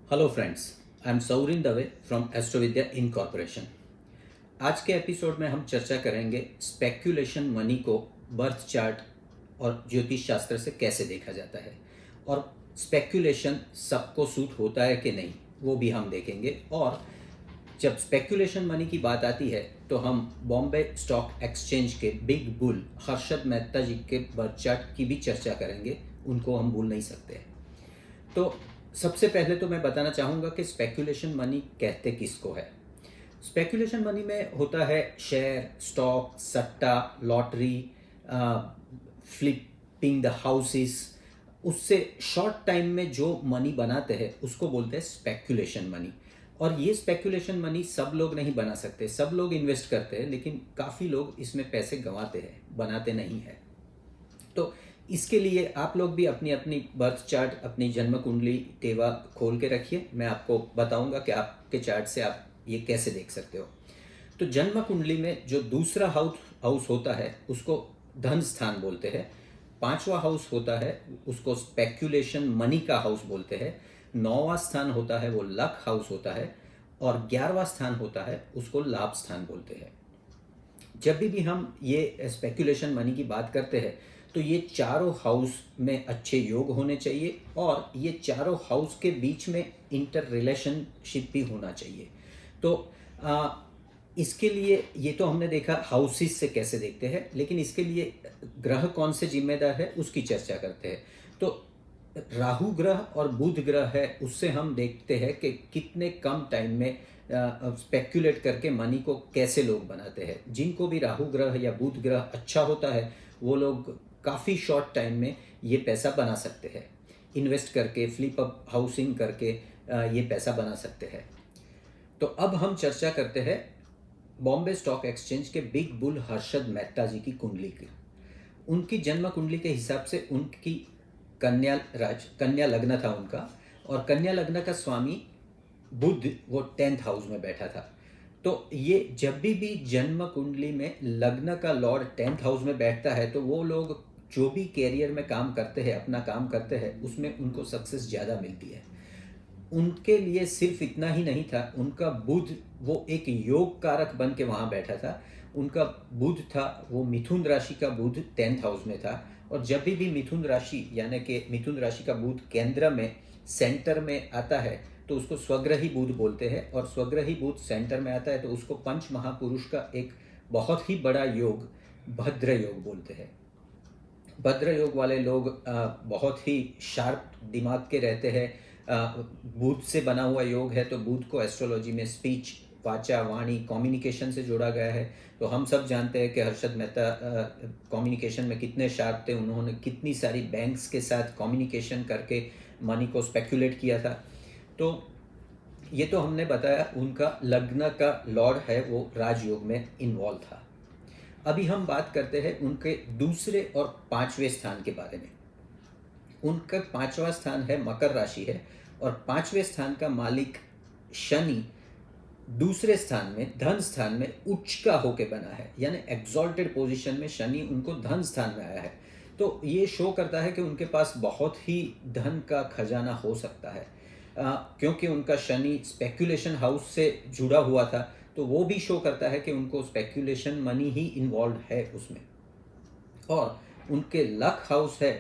Hello friends, I am Saurin Dave from Astrovidya incorporation. आज के episode में हम चर्चा करेंगे स्पेक्यूलेशन मनी को बर्थ चार्ट और ज्योतिष शास्त्र से कैसे देखा जाता है, और स्पेक्यूलेशन सबको सूट होता है कि नहीं वो भी हम देखेंगे। और जब स्पेक्यूलेशन मनी की बात आती है तो हम बॉम्बे स्टॉक एक्सचेंज के बिग बुल हर्षद मेहता जी के बर्थ चार्ट की भी चर्चा करेंगे, उनको हम भूल नहीं सकते। तो सबसे पहले तो मैं बताना चाहूँगा कि स्पेक्यूलेशन मनी कहते किसको है। स्पेक्यूलेशन मनी में होता है शेयर, स्टॉक, सट्टा, लॉटरी, फ्लिपिंग द हाउसेस। उससे शॉर्ट टाइम में जो मनी बनाते हैं उसको बोलते हैं स्पेक्यूलेशन मनी। और ये स्पेक्यूलेशन मनी सब लोग नहीं बना सकते, सब लोग इन्वेस्ट करते हैं, लेकिन काफ़ी लोग इसमें पैसे गंवाते हैं, बनाते नहीं हैं। तो इसके लिए आप लोग भी अपनी अपनी बर्थ चार्ट, अपनी जन्म कुंडली टेवा खोल के रखिए। मैं आपको बताऊंगा कि आपके चार्ट से आप ये कैसे देख सकते हो। तो जन्म कुंडली में जो दूसरा हाउस होता है उसको धन स्थान बोलते हैं। पांचवा हाउस होता है उसको स्पेक्यूलेशन मनी का हाउस बोलते हैं। नौवां स्थान होता है वो लक हाउस होता है। और 11वां स्थान होता है उसको लाभ स्थान बोलते हैं। जब भी हम ये स्पेक्यूलेशन मनी की बात करते हैं तो ये चारों हाउस में अच्छे योग होने चाहिए, और ये चारों हाउस के बीच में इंटर रिलेशनशिप भी होना चाहिए। तो आ, इसके लिए ये तो हमने देखा हाउसेस से कैसे देखते हैं, लेकिन इसके लिए ग्रह कौन से जिम्मेदार है उसकी चर्चा करते हैं। तो राहु ग्रह और बुध ग्रह है, उससे हम देखते हैं कि कितने कम टाइम में स्पेक्यूलेट करके मनी को कैसे लोग बनाते हैं। जिनको भी राहु ग्रह या बुध ग्रह अच्छा होता है वो लोग काफ़ी शॉर्ट टाइम में ये पैसा बना सकते हैं, इन्वेस्ट करके, फ्लिप अप हाउसिंग करके ये पैसा बना सकते हैं। तो अब हम चर्चा करते हैं बॉम्बे स्टॉक एक्सचेंज के बिग बुल हर्षद मेहता जी की कुंडली की। उनकी जन्म कुंडली के हिसाब से उनकी कन्या लग्न था उनका, और कन्या लग्न का स्वामी बुध वो 10th हाउस में बैठा था। तो ये जब भी जन्म कुंडली में लग्न का लॉर्ड 10th हाउस में बैठता है तो वो लोग जो भी कैरियर में काम करते हैं, अपना काम करते हैं, उसमें उनको सक्सेस ज़्यादा मिलती है। उनके लिए सिर्फ इतना ही नहीं था, उनका बुध वो एक योग कारक बन के वहाँ बैठा था। उनका बुध था वो मिथुन राशि का बुध 10th हाउस में था। और जब भी मिथुन राशि यानी कि मिथुन राशि का बुध केंद्र में, सेंटर में आता है तो उसको स्वग्रही बुध बोलते हैं। और स्वग्रही बुध सेंटर में आता है तो उसको पंच महापुरुष का एक बहुत ही बड़ा योग भद्र योग बोलते हैं। भद्र योग वाले लोग बहुत ही शार्प दिमाग के रहते हैं। बुध से बना हुआ योग है तो बुध को एस्ट्रोलॉजी में स्पीच, वाचा, वाणी, कम्युनिकेशन से जोड़ा गया है। तो हम सब जानते हैं कि हर्षद मेहता कम्युनिकेशन में कितने शार्प थे। उन्होंने कितनी सारी बैंक्स के साथ कम्युनिकेशन करके मनी को स्पेक्यूलेट किया था। तो ये तो हमने बताया उनका लग्न का लॉर्ड है वो राजयोग में इन्वॉल्व था। अभी हम बात करते हैं उनके दूसरे और पांचवें स्थान के बारे में। उनका पांचवा स्थान है मकर राशि है, और पांचवें स्थान का मालिक शनि दूसरे स्थान में, धन स्थान में उच्च का होके बना है, यानी एक्सॉल्टेड पोजीशन में शनि उनको धन स्थान में आया है। तो ये शो करता है कि उनके पास बहुत ही धन का खजाना हो सकता है। क्योंकि उनका शनि स्पेक्यूलेशन हाउस से जुड़ा हुआ था तो वो भी शो करता है कि उनको स्पेक्यूलेशन मनी ही इन्वॉल्व है उसमें। और उनके लक हाउस है,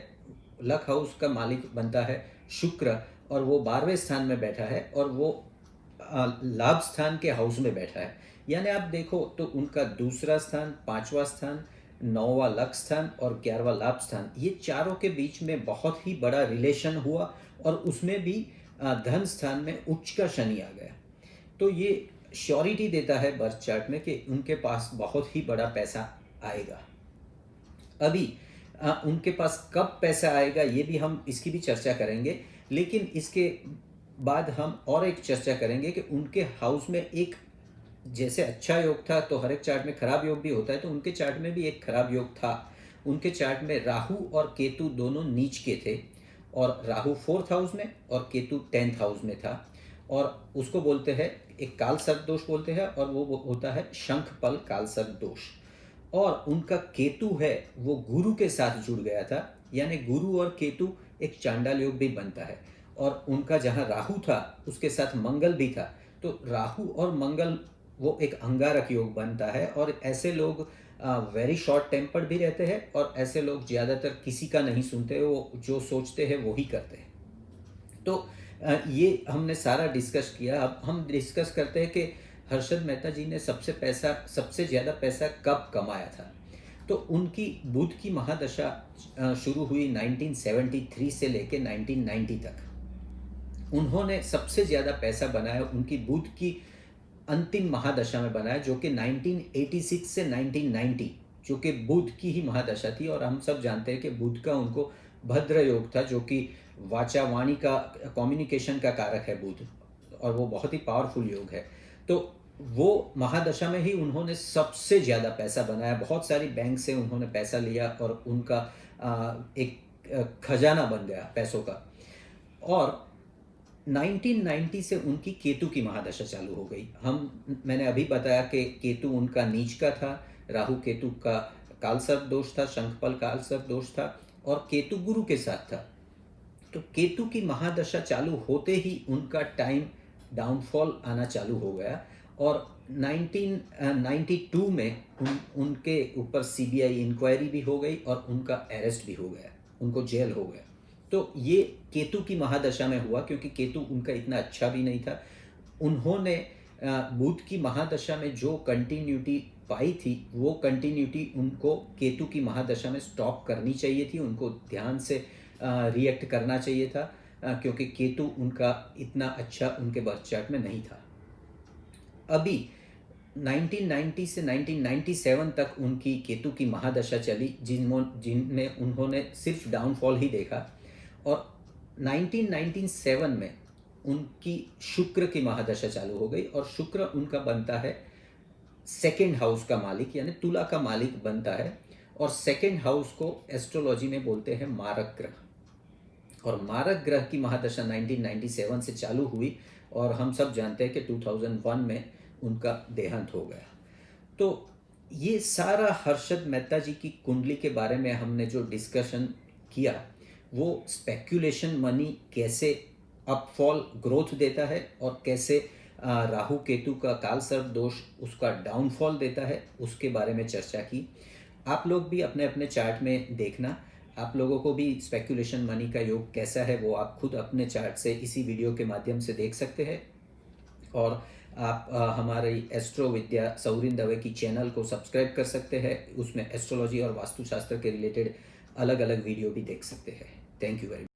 लक हाउस का मालिक बनता है शुक्र, और वो 12वें स्थान में बैठा है, और वो लाभ स्थान के हाउस में बैठा है। यानी आप देखो तो उनका दूसरा स्थान, पांचवा स्थान, 9वां लक स्थान और 11वां लाभ स्थान, ये चारों के बीच में बहुत ही बड़ा रिलेशन हुआ, और उसमें भी धन स्थान में उच्च का शनि आ गया। तो ये श्योरिटी देता है बर्थ चार्ट में कि उनके पास बहुत ही बड़ा पैसा आएगा। अभी उनके पास कब पैसा आएगा ये भी हम इसकी भी चर्चा करेंगे, लेकिन इसके बाद हम और एक चर्चा करेंगे कि उनके हाउस में एक, जैसे अच्छा योग था तो हर एक चार्ट में खराब योग भी होता है, तो उनके चार्ट में भी एक खराब योग था। उनके चार्ट में राहु और केतु दोनों नीच के थे, और राहु 4th हाउस में और केतु 10th हाउस में था। और उसको बोलते हैं, एक काल सर्प दोष बोलते हैं, और वो होता है शंखपल काल सर्प दोष। और उनका केतु है वो गुरु के साथ जुड़ गया था, यानी गुरु और केतु एक चांडाल योग भी बनता है। और उनका जहाँ राहु था उसके साथ मंगल भी था, तो राहु और मंगल वो एक अंगारक योग बनता है, और ऐसे लोग वेरी शॉर्ट टेम्पर्ड भी रहते हैं, और ऐसे लोग ज़्यादातर किसी का नहीं सुनते, वो जो सोचते हैं वो ही करते हैं। तो ये हमने सारा डिस्कस किया। अब हम डिस्कस करते हैं कि हर्षद मेहता जी ने सबसे ज़्यादा पैसा कब कमाया था। तो उनकी बुध की महादशा शुरू हुई 1973 से लेके 1990 तक। उन्होंने सबसे ज़्यादा पैसा बनाया उनकी बुध की अंतिम महादशा में बनाया, जो कि 1986 से 1990, जो कि बुध की ही महादशा थी। और हम सब जानते हैं कि बुध का उनको भद्र योग था, जो कि वाचा वाणी का कम्युनिकेशन का कारक है बुध, और वो बहुत ही पावरफुल योग है। तो वो महादशा में ही उन्होंने सबसे ज़्यादा पैसा बनाया, बहुत सारी बैंक से उन्होंने पैसा लिया, और उनका एक खजाना बन गया पैसों का। और 1990 से उनकी केतु की महादशा चालू हो गई। मैंने अभी बताया कि केतु उनका नीच का था, राहु केतु का कालसर्प दोष था, शंखपल कालसर्प दोष था, और केतु गुरु के साथ था। तो केतु की महादशा चालू होते ही उनका टाइम डाउनफॉल आना चालू हो गया, और 1992 में उनके ऊपर सीबीआई इंक्वायरी भी हो गई, और उनका अरेस्ट भी हो गया, उनको जेल हो गया। तो ये केतु की महादशा में हुआ, क्योंकि केतु उनका इतना अच्छा भी नहीं था। उन्होंने बुध की महादशा में जो कंटिन्यूटी पाई थी, वो कंटिन्यूटी उनको केतु की महादशा में स्टॉप करनी चाहिए थी, उनको ध्यान से रिएक्ट करना चाहिए था, क्योंकि केतु उनका इतना अच्छा उनके बर्थ चार्ट में नहीं था। अभी 1990 से 1997 तक उनकी केतु की महादशा चली, जिनमें उन्होंने सिर्फ डाउनफॉल ही देखा। और 1997 में उनकी शुक्र की महादशा चालू हो गई, और शुक्र उनका बनता है सेकेंड हाउस का मालिक, यानी तुला का मालिक बनता है। और सेकेंड हाउस को एस्ट्रोलॉजी में बोलते हैं मारक ग्रह। और मारक ग्रह की महादशा 1997 से चालू हुई, और हम सब जानते हैं कि 2001 में उनका देहांत हो गया। तो ये सारा हर्षद मेहता जी की कुंडली के बारे में हमने जो डिस्कशन किया, वो स्पेक्यूलेशन मनी कैसे अपफॉल ग्रोथ देता है, और कैसे राहु केतु का कालसर्प दोष उसका डाउनफॉल देता है, उसके बारे में चर्चा की। आप लोग भी अपने अपने चार्ट में देखना, आप लोगों को भी स्पेक्यूलेशन मनी का योग कैसा है वो आप खुद अपने चार्ट से इसी वीडियो के माध्यम से देख सकते हैं। और आप हमारी एस्ट्रो विद्या सौरिन दवे की चैनल को सब्सक्राइब कर सकते हैं, उसमें एस्ट्रोलॉजी और वास्तुशास्त्र के रिलेटेड अलग अलग वीडियो भी देख सकते हैं। Thank you very much.